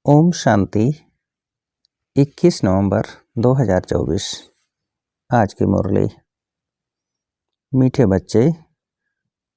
ओम शांति। 21 नवंबर 2024। आज की मुरली। मीठे बच्चे,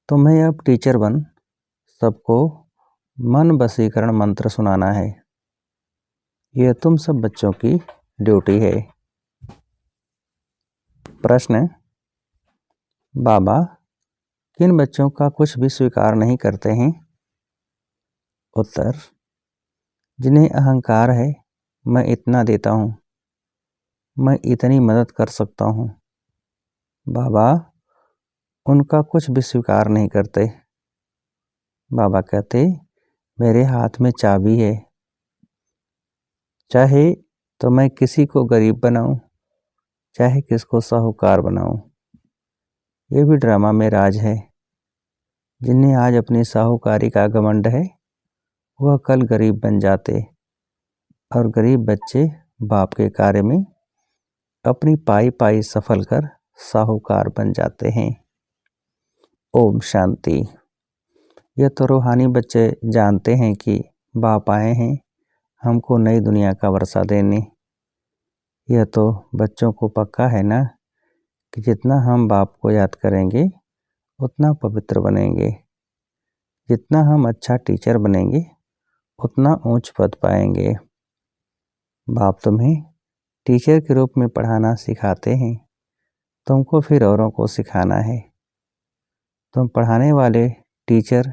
तुम्हें अब टीचर बन सबको मन वशीकरण मंत्र सुनाना है। यह तुम सब बच्चों की ड्यूटी है। प्रश्न: बाबा किन बच्चों का कुछ भी स्वीकार नहीं करते हैं? उत्तर: जिन्हें अहंकार है, मैं इतना देता हूँ, मैं इतनी मदद कर सकता हूँ। बाबा उनका कुछ भी स्वीकार नहीं करते। बाबा कहते, मेरे हाथ में चाबी है, चाहे तो मैं किसी को गरीब बनाऊं, चाहे किसको साहूकार बनाऊं। ये भी ड्रामा में राज है। जिन्हें आज अपनी साहूकारी का घमंड है, वह कल गरीब बन जाते, और गरीब बच्चे बाप के कार्य में अपनी पाई पाई सफल कर साहूकार बन जाते हैं। ओम शांति। यह तो रूहानी बच्चे जानते हैं कि बाप आए हैं हमको नई दुनिया का वर्षा देने। यह तो बच्चों को पक्का है ना कि जितना हम बाप को याद करेंगे उतना पवित्र बनेंगे। जितना हम अच्छा टीचर बनेंगे उतना ऊंच पद पाएंगे। बाप तुम्हें टीचर के रूप में पढ़ाना सिखाते हैं, तुमको फिर औरों को सिखाना है। तुम पढ़ाने वाले टीचर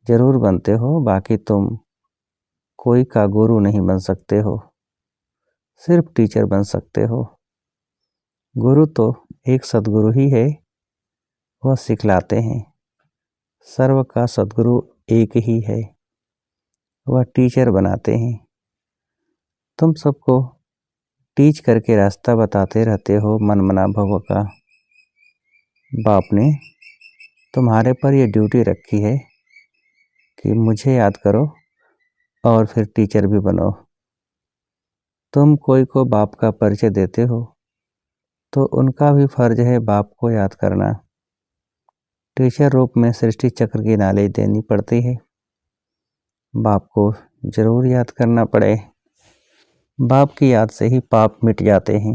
जरूर बनते हो, बाकी तुम कोई का गुरु नहीं बन सकते हो, सिर्फ टीचर बन सकते हो। गुरु तो एक सद्गुरु ही है, वह सिखलाते हैं। सर्व का सद्गुरु एक ही है, वह टीचर बनाते हैं। तुम सबको टीच करके रास्ता बताते रहते हो मन मना भव का। बाप ने तुम्हारे पर यह ड्यूटी रखी है कि मुझे याद करो और फिर टीचर भी बनो। तुम कोई को बाप का परिचय देते हो तो उनका भी फर्ज है बाप को याद करना। टीचर रूप में सृष्टि चक्र की नॉलेज देनी पड़ती है, बाप को जरूर याद करना पड़े। बाप की याद से ही पाप मिट जाते हैं।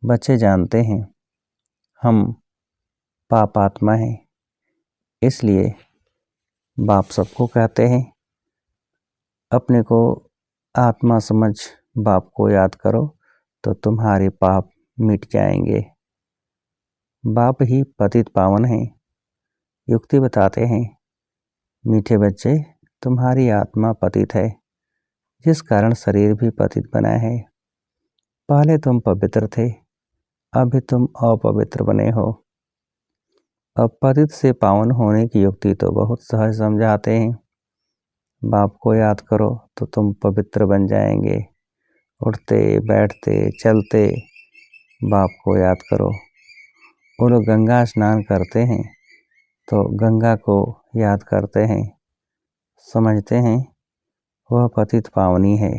बच्चे जानते हैं हम पापात्मा हैं, इसलिए बाप सबको कहते हैं अपने को आत्मा समझ बाप को याद करो तो तुम्हारे पाप मिट जाएंगे। बाप ही पतित पावन हैं। युक्ति बताते हैं, मीठे बच्चे तुम्हारी आत्मा पतित है, जिस कारण शरीर भी पतित बना है। पहले तुम पवित्र थे, अभी तुम अपवित्र बने हो। अब पतित से पावन होने की युक्ति तो बहुत सहज समझाते हैं। बाप को याद करो तो तुम पवित्र बन जाएंगे। उठते बैठते चलते बाप को याद करो। वो लोग गंगा स्नान करते हैं तो गंगा को याद करते हैं, समझते हैं वह पतित पावनी है।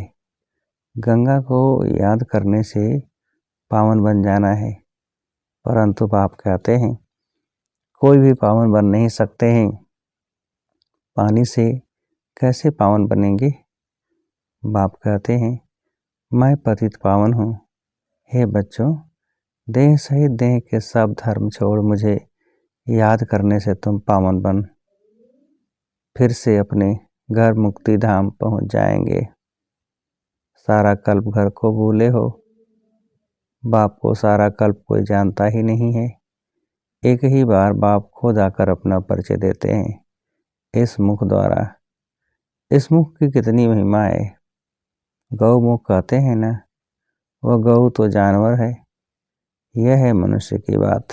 गंगा को याद करने से पावन बन जाना है, परंतु बाप कहते हैं कोई भी पावन बन नहीं सकते हैं। पानी से कैसे पावन बनेंगे? बाप कहते हैं मैं पतित पावन हूँ। हे बच्चों, देह सहित देह के सब धर्म छोड़ मुझे याद करने से तुम पावन बन फिर से अपने घर मुक्ति धाम पहुँच जाएंगे। सारा कल्प घर को भूले हो। बाप को सारा कल्प कोई जानता ही नहीं है। एक ही बार बाप खुद आकर अपना परिचय देते हैं इस मुख द्वारा। इस मुख की कितनी महिमा है। गौ मुख कहते हैं ना, वह गौ तो जानवर है, यह है मनुष्य की बात।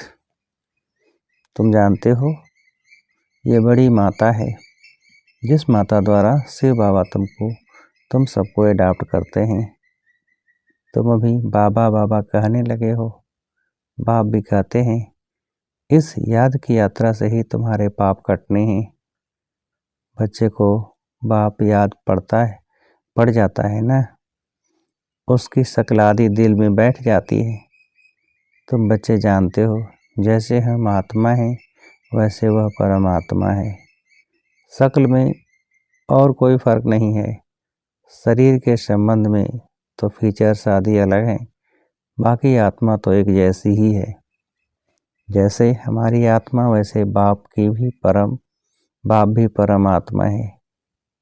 तुम जानते हो ये बड़ी माता है, जिस माता द्वारा शिव बाबा तुम सबको अडॉप्ट करते हैं। तुम अभी बाबा बाबा कहने लगे हो। बाप भी कहते हैं इस याद की यात्रा से ही तुम्हारे पाप कटने हैं। बच्चे को बाप याद पड़ जाता है ना, उसकी शक्ल आदि दिल में बैठ जाती है। तुम बच्चे जानते हो जैसे हम आत्मा हैं वैसे वह परमात्मा है। शक्ल में और कोई फर्क नहीं है, शरीर के संबंध में तो फीचर्स आदि अलग हैं, बाकी आत्मा तो एक जैसी ही है। जैसे हमारी आत्मा वैसे बाप भी परम आत्मा है।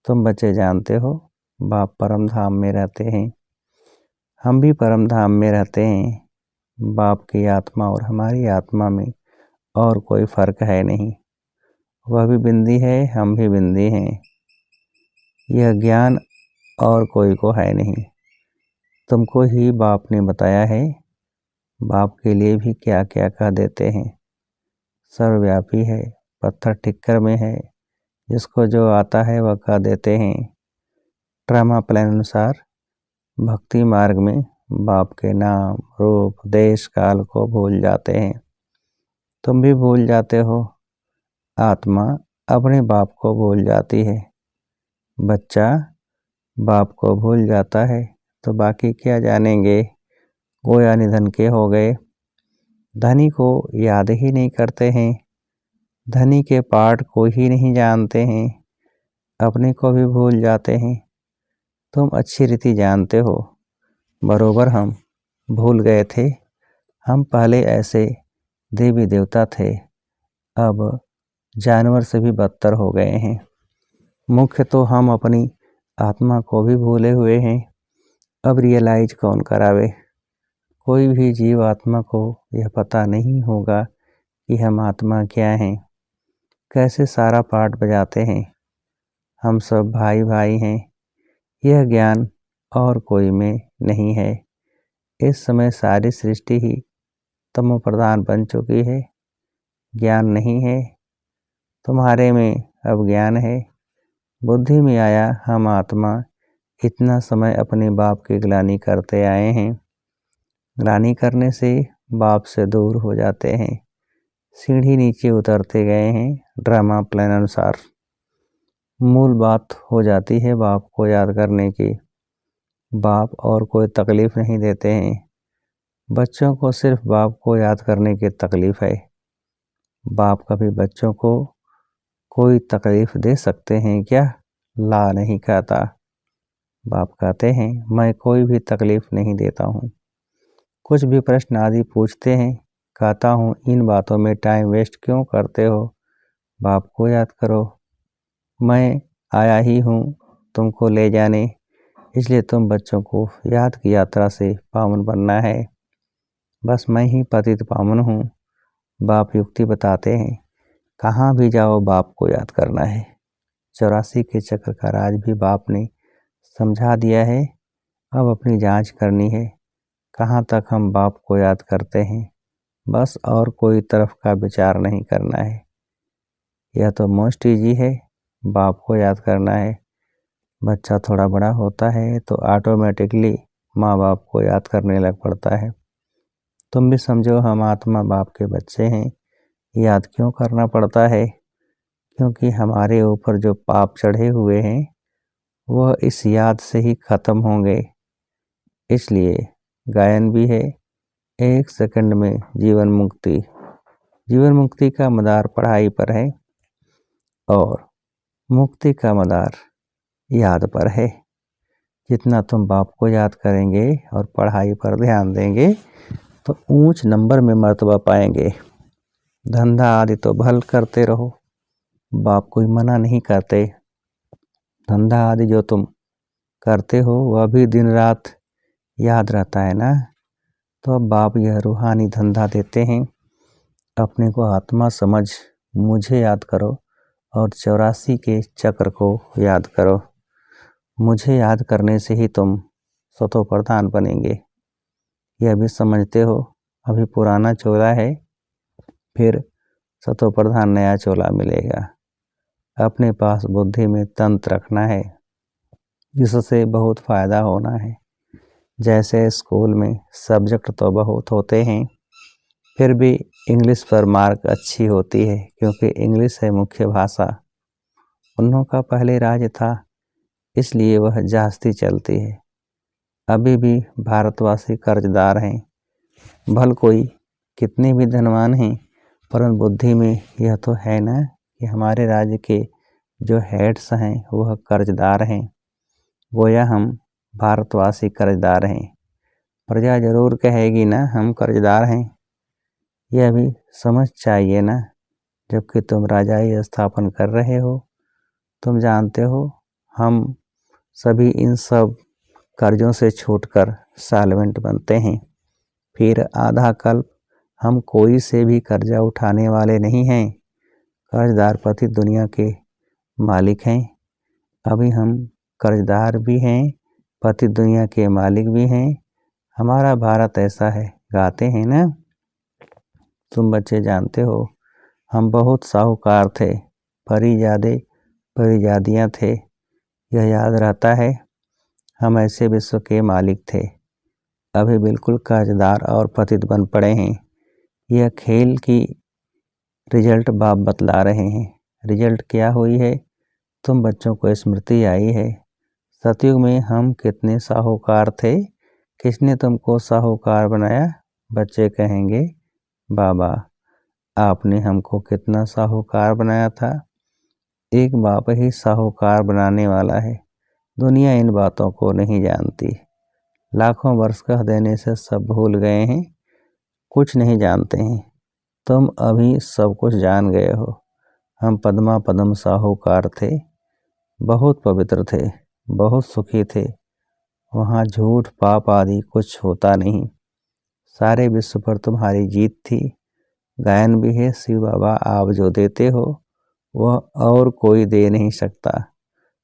तुम बच्चे जानते हो बाप परम धाम में रहते हैं, हम भी परम धाम में रहते हैं। बाप की आत्मा और हमारी आत्मा में और कोई फर्क है नहीं। वह भी बिंदी है, हम भी बिंदी हैं। यह ज्ञान और कोई को है नहीं, तुमको ही बाप ने बताया है। बाप के लिए भी क्या क्या कह देते हैं। सर्वव्यापी है, पत्थर टिक्कर में है, जिसको जो आता है वह कह देते हैं। ड्रामा प्लान अनुसार भक्ति मार्ग में बाप के नाम, रूप, देश, काल को भूल जाते हैं। तुम भी भूल जाते हो। आत्मा अपने बाप को भूल जाती है। बच्चा बाप को भूल जाता है तो बाकी क्या जानेंगे। गोया निधन के हो गए। धनी को याद ही नहीं करते हैं, धनी के पाठ को ही नहीं जानते हैं, अपने को भी भूल जाते हैं। तुम अच्छी रीति जानते हो, बरोबर हम भूल गए थे। हम पहले ऐसे देवी देवता थे, अब जानवर से भी बदतर हो गए हैं। मुख्य तो हम अपनी आत्मा को भी भूले हुए हैं। अब रियलाइज कौन करावे। कोई भी जीव आत्मा को यह पता नहीं होगा कि हम आत्मा क्या हैं, कैसे सारा पाठ बजाते हैं। हम सब भाई भाई हैं, यह ज्ञान और कोई में नहीं है। इस समय सारी सृष्टि ही तमो प्रधान बन चुकी है, ज्ञान नहीं है। तुम्हारे में अब ज्ञान है। बुद्धि में आया हम आत्मा इतना समय अपने बाप की ग्लानि करते आए हैं। ग्लानि करने से बाप से दूर हो जाते हैं, सीढ़ी नीचे उतरते गए हैं। ड्रामा प्लान अनुसार मूल बात हो जाती है बाप को याद करने की। बाप और कोई तकलीफ नहीं देते हैं, बच्चों को सिर्फ बाप को याद करने की तकलीफ है। बाप कभी बच्चों को कोई तकलीफ दे सकते हैं क्या? ला नहीं कहता। बाप कहते हैं मैं कोई भी तकलीफ नहीं देता हूँ। कुछ भी प्रश्न आदि पूछते हैं, कहता हूँ इन बातों में टाइम वेस्ट क्यों करते हो, बाप को याद करो। मैं आया ही हूँ तुमको ले जाने, इसलिए तुम बच्चों को याद की यात्रा से पावन बनना है। बस मैं ही पतित पावन हूँ। बाप युक्ति बताते हैं, कहाँ भी जाओ बाप को याद करना है। 84 के चक्र का राज भी बाप ने समझा दिया है। अब अपनी जांच करनी है, कहाँ तक हम बाप को याद करते हैं। बस और कोई तरफ का विचार नहीं करना है। यह तो मोस्ट ईजी है, बाप को याद करना है। बच्चा थोड़ा बड़ा होता है तो ऑटोमेटिकली माँ बाप को याद करने लग पड़ता है। तुम भी समझो हम आत्मा बाप के बच्चे हैं। याद क्यों करना पड़ता है? क्योंकि हमारे ऊपर जो पाप चढ़े हुए हैं वह इस याद से ही खत्म होंगे। इसलिए गायन भी है, 1 सेकंड में जीवन मुक्ति। जीवन मुक्ति का मदार पढ़ाई पर है और मुक्ति का मदार याद पर है। जितना तुम बाप को याद करेंगे और पढ़ाई पर ध्यान देंगे तो ऊंच नंबर में मर्तबा पाएंगे। धंधा आदि तो भल करते रहो, बाप कोई मना नहीं करते। धंधा आदि जो तुम करते हो वह भी दिन रात याद रहता है ना। तो अब बाप यह रूहानी धंधा देते हैं, अपने को आत्मा समझ मुझे याद करो और 84 के चक्र को याद करो। मुझे याद करने से ही तुम सतो प्रधान बनेंगे। यह भी समझते हो अभी पुराना चोला है, फिर सतो प्रधान नया चोला मिलेगा। अपने पास बुद्धि में तंत्र रखना है, जिससे बहुत फायदा होना है। जैसे स्कूल में सब्जेक्ट तो बहुत होते हैं, फिर भी इंग्लिश पर मार्क अच्छी होती है, क्योंकि इंग्लिश है मुख्य भाषा। उन्हों का पहले राज था, इसलिए वह जास्ती चलती है। अभी भी भारतवासी कर्जदार हैं। भल कोई कितने भी धनवान हैं, परंतु बुद्धि में यह तो है ना कि हमारे राज्य के जो हेड्स हैं वह कर्जदार हैं। गोया हम भारतवासी कर्जदार हैं। प्रजा जरूर कहेगी ना हम कर्जदार हैं, यह भी समझ चाहिए ना। जबकि तुम राजाई स्थापन कर रहे हो, तुम जानते हो हम सभी इन सब कर्जों से छूटकर सॉल्वेंट बनते हैं। फिर आधा कल्प हम कोई से भी कर्जा उठाने वाले नहीं हैं। कर्जदार पति दुनिया के मालिक हैं। अभी हम कर्जदार भी हैं, पति दुनिया के मालिक भी हैं। हमारा भारत ऐसा है, गाते हैं ना। तुम बच्चे जानते हो हम बहुत साहूकार थे, परिजादे परिजादियाँ थे। यह याद रहता है, हम ऐसे विश्व के मालिक थे। अभी बिल्कुल कर्जदार और पतित बन पड़े हैं। यह खेल की रिजल्ट बाप बतला रहे हैं। रिजल्ट क्या हुई है, तुम बच्चों को स्मृति आई है। सतयुग में हम कितने साहूकार थे, किसने तुमको साहूकार बनाया। बच्चे कहेंगे बाबा आपने हमको कितना साहूकार बनाया था। एक बाप ही साहूकार बनाने वाला है। दुनिया इन बातों को नहीं जानती। लाखों वर्ष कह देने से सब भूल गए हैं, कुछ नहीं जानते हैं। तुम अभी सब कुछ जान गए हो। हम पद्मा पद्म साहूकार थे, बहुत पवित्र थे, बहुत सुखी थे। वहाँ झूठ पाप आदि कुछ होता नहीं। सारे विश्व पर तुम्हारी जीत थी। गायन भी है, शिव बाबा आप जो देते हो वह और कोई दे नहीं सकता।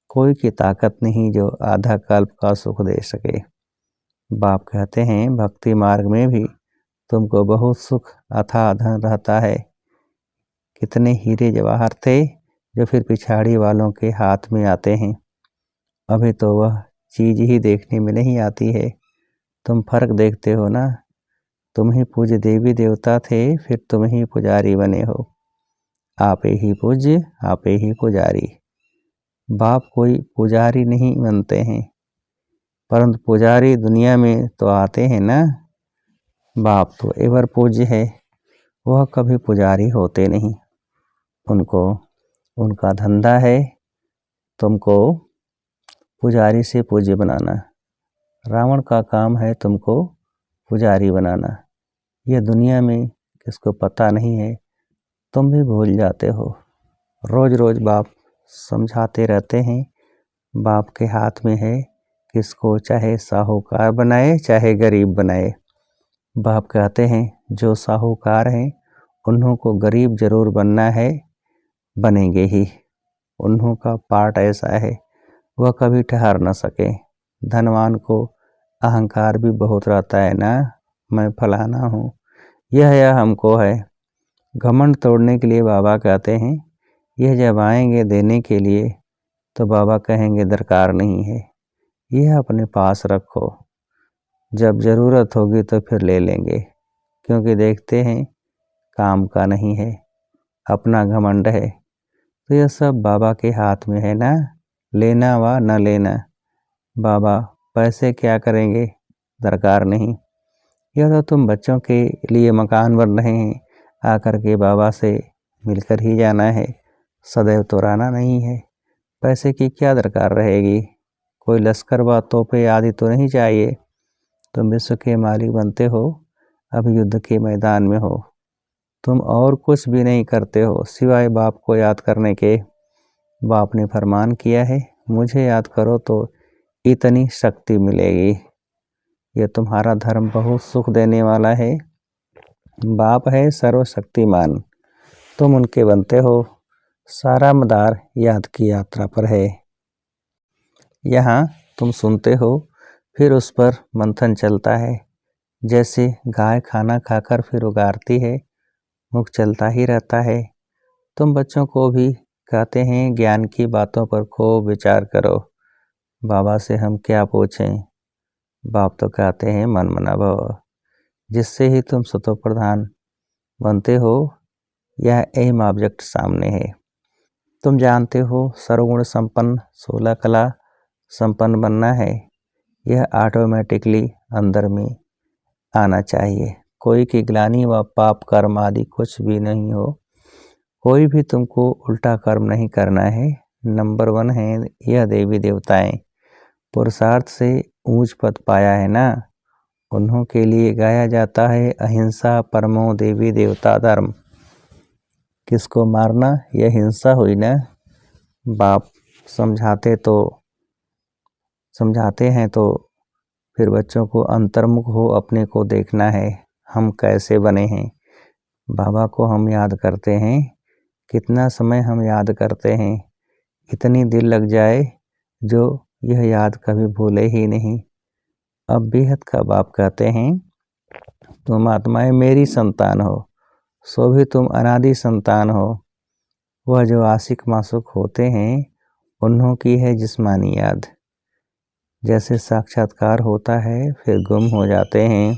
कोई की ताकत नहीं जो आधा कल्प का सुख दे सके। बाप कहते हैं भक्ति मार्ग में भी तुमको बहुत सुख अथाह धन रहता है। कितने हीरे जवाहर थे जो फिर पिछाड़ी वालों के हाथ में आते हैं। अभी तो वह चीज ही देखने में नहीं आती है। तुम फर्क देखते हो ना। तुम ही पूज्य देवी देवता थे, फिर तुम ही पुजारी बने हो। आपे ही पूज्य, आपे ही पुजारी। बाप कोई पुजारी नहीं बनते हैं, परंतु पुजारी दुनिया में तो आते हैं ना। बाप तो एवर पूज्य है, वह कभी पुजारी होते नहीं। उनको उनका धंधा है तुमको पुजारी से पूज्य बनाना। रावण का काम है तुमको पुजारी बनाना। यह दुनिया में किसको पता नहीं है, तुम भी भूल जाते हो। रोज रोज बाप समझाते रहते हैं। बाप के हाथ में है किसको चाहे साहूकार बनाए चाहे गरीब बनाए। बाप कहते हैं जो साहूकार हैं उन्हों को गरीब जरूर बनना है, बनेंगे ही। उन्हों का पार्ट ऐसा है वह कभी ठहर न सके। धनवान को अहंकार भी बहुत रहता है ना, मैं फलाना हूँ, यह हमको है। घमंड तोड़ने के लिए बाबा कहते हैं यह जब आएंगे देने के लिए तो बाबा कहेंगे दरकार नहीं है, यह अपने पास रखो, जब ज़रूरत होगी तो फिर ले लेंगे। क्योंकि देखते हैं काम का नहीं है, अपना घमंड है। तो यह सब बाबा के हाथ में है ना, लेना व न लेना। बाबा पैसे क्या करेंगे, दरकार नहीं। यह तो तुम बच्चों के लिए मकान बन रहे हैं, आकर के बाबा से मिलकर ही जाना है, सदैव तो रहना नहीं है। पैसे की क्या दरकार रहेगी, कोई लश्कर व तोपे आदि तो नहीं चाहिए। तुम विश्व के मालिक बनते हो, अब युद्ध के मैदान में हो। तुम और कुछ भी नहीं करते हो सिवाय बाप को याद करने के। बाप ने फरमान किया है मुझे याद करो तो इतनी शक्ति मिलेगी। यह तुम्हारा धर्म बहुत सुख देने वाला है। बाप है सर्वशक्तिमान, तुम उनके बनते हो। सारा मदार याद की यात्रा पर है। यहाँ तुम सुनते हो, फिर उस पर मंथन चलता है। जैसे गाय खाना खाकर फिर उगारती है, मुख चलता ही रहता है। तुम बच्चों को भी कहते हैं ज्ञान की बातों पर खूब विचार करो। बाबा से हम क्या पूछें, बाप तो कहते हैं मन मना भव, जिससे ही तुम सतो प्रधान बनते हो। यह एम ऑब्जेक्ट सामने है। तुम जानते हो सर्वगुण संपन्न 16 कला संपन्न बनना है। यह ऑटोमेटिकली अंदर में आना चाहिए। कोई की ग्लानि व पाप कर्म आदि कुछ भी नहीं हो। कोई भी तुमको उल्टा कर्म नहीं करना है। नंबर 1 है यह देवी देवताएं। पुरुषार्थ से ऊंच पद पाया है ना, उन्हों के लिए गाया जाता है अहिंसा परमो देवी देवता धर्म। किसको मारना यह हिंसा हुई ना। बाप समझाते हैं तो फिर बच्चों को अंतर्मुख हो अपने को देखना है, हम कैसे बने हैं। बाबा को हम याद करते हैं, कितना समय हम याद करते हैं, इतनी दिल लग जाए जो यह याद कभी भूले ही नहीं। अब बेहद का बाप कहते हैं, तुम आत्माएं मेरी संतान हो, सो भी तुम अनादि संतान हो। वह जो आशिक मासूक होते हैं उन्हों की है जिस्मानी याद। जैसे साक्षात्कार होता है फिर गुम हो जाते हैं,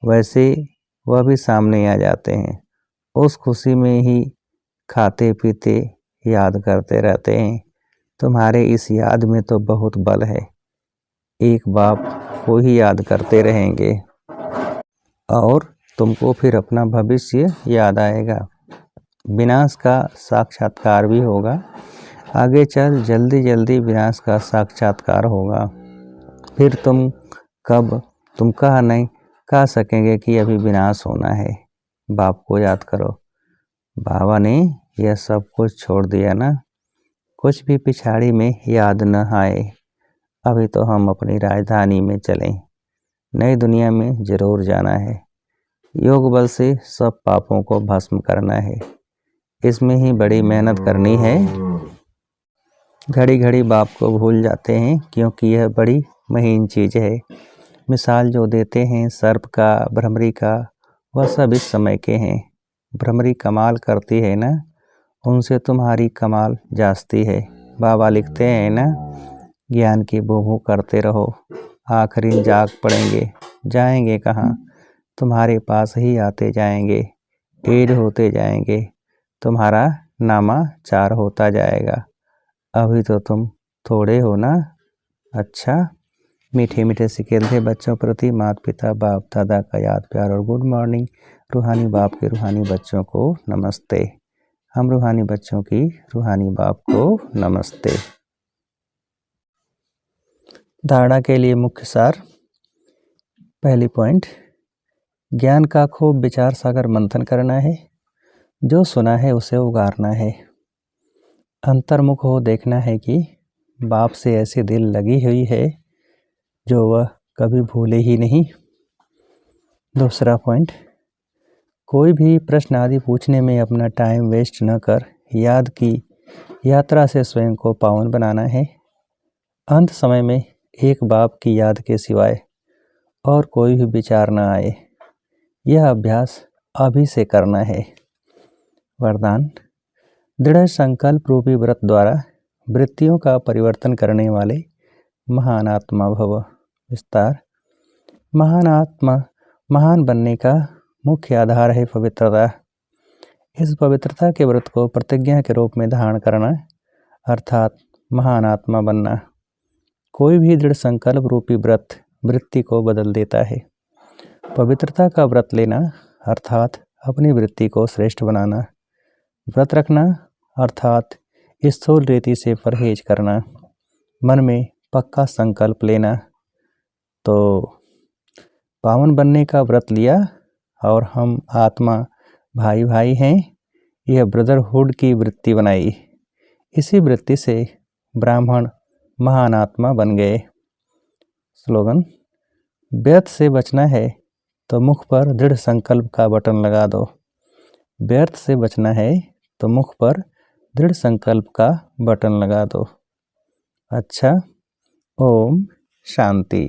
वैसे वह भी सामने आ जाते हैं। उस खुशी में ही खाते पीते याद करते रहते हैं। तुम्हारे इस याद में तो बहुत बल है, एक बाप को ही याद करते रहेंगे और तुमको फिर अपना भविष्य याद आएगा। विनाश का साक्षात्कार भी होगा, आगे चल जल्दी जल्दी विनाश का साक्षात्कार होगा। फिर तुम कह सकेंगे कि अभी विनाश होना है। बाप को याद करो, बाबा ने यह सब कुछ छोड़ दिया ना, कुछ भी पिछाड़ी में याद न आए। अभी तो हम अपनी राजधानी में चलें, नई दुनिया में जरूर जाना है। योग बल से सब पापों को भस्म करना है, इसमें ही बड़ी मेहनत करनी है। घड़ी घड़ी बाप को भूल जाते हैं क्योंकि यह बड़ी महीन चीज़ है। मिसाल जो देते हैं सर्प का, भ्रमरी का, वह सब इस समय के हैं। भ्रमरी कमाल करती है ना, उनसे तुम्हारी कमाल जास्ती है। बाबा लिखते हैं ना, ज्ञान की बूबू करते रहो, आखिरी जाग पड़ेंगे, जाएंगे कहाँ, तुम्हारे पास ही आते जाएंगे, ऐड होते जाएंगे, तुम्हारा नामा 4 होता जाएगा। अभी तो तुम थोड़े हो ना। अच्छा, मीठे मीठे सिकेल थे बच्चों प्रति माता पिता बाप दादा का याद प्यार और गुड मॉर्निंग। रूहानी बाप के रूहानी बच्चों को नमस्ते। हम रूहानी बच्चों की रूहानी बाप को नमस्ते। धारणा के लिए मुख्य सार। पहली पॉइंट, ज्ञान का खूब विचार सागर मंथन करना है, जो सुना है उसे उगारना है। अंतर्मुख हो देखना है कि बाप से ऐसी दिल लगी हुई है जो वह कभी भूले ही नहीं। दूसरा पॉइंट, कोई भी प्रश्न आदि पूछने में अपना टाइम वेस्ट न कर याद की यात्रा से स्वयं को पावन बनाना है। अंत समय में एक बाप की याद के सिवाय और कोई भी विचार न आए, यह अभ्यास अभी से करना है। वरदान, दृढ़ संकल्प रूपी व्रत द्वारा वृत्तियों का परिवर्तन करने वाले महान आत्मा भव। विस्तार, महान बनने का मुख्य आधार है पवित्रता। इस पवित्रता के व्रत को प्रतिज्ञा के रूप में धारण करना अर्थात महान आत्मा बनना। कोई भी दृढ़ संकल्प रूपी व्रत वृत्ति को बदल देता है। पवित्रता का व्रत लेना अर्थात अपनी वृत्ति को श्रेष्ठ बनाना। व्रत रखना अर्थात स्थूल रीति से परहेज करना। मन में पक्का संकल्प लेना। तो पावन बनने का व्रत लिया और हम आत्मा भाई भाई हैं, यह ब्रदरहुड की वृत्ति बनाई। इसी वृत्ति से ब्राह्मण महान आत्मा बन गए। स्लोगन, व्यर्थ से बचना है तो मुख पर दृढ़ संकल्प का बटन लगा दो। व्यर्थ से बचना है तो मुख पर दृढ़ संकल्प का बटन लगा दो। अच्छा, ओम शांति।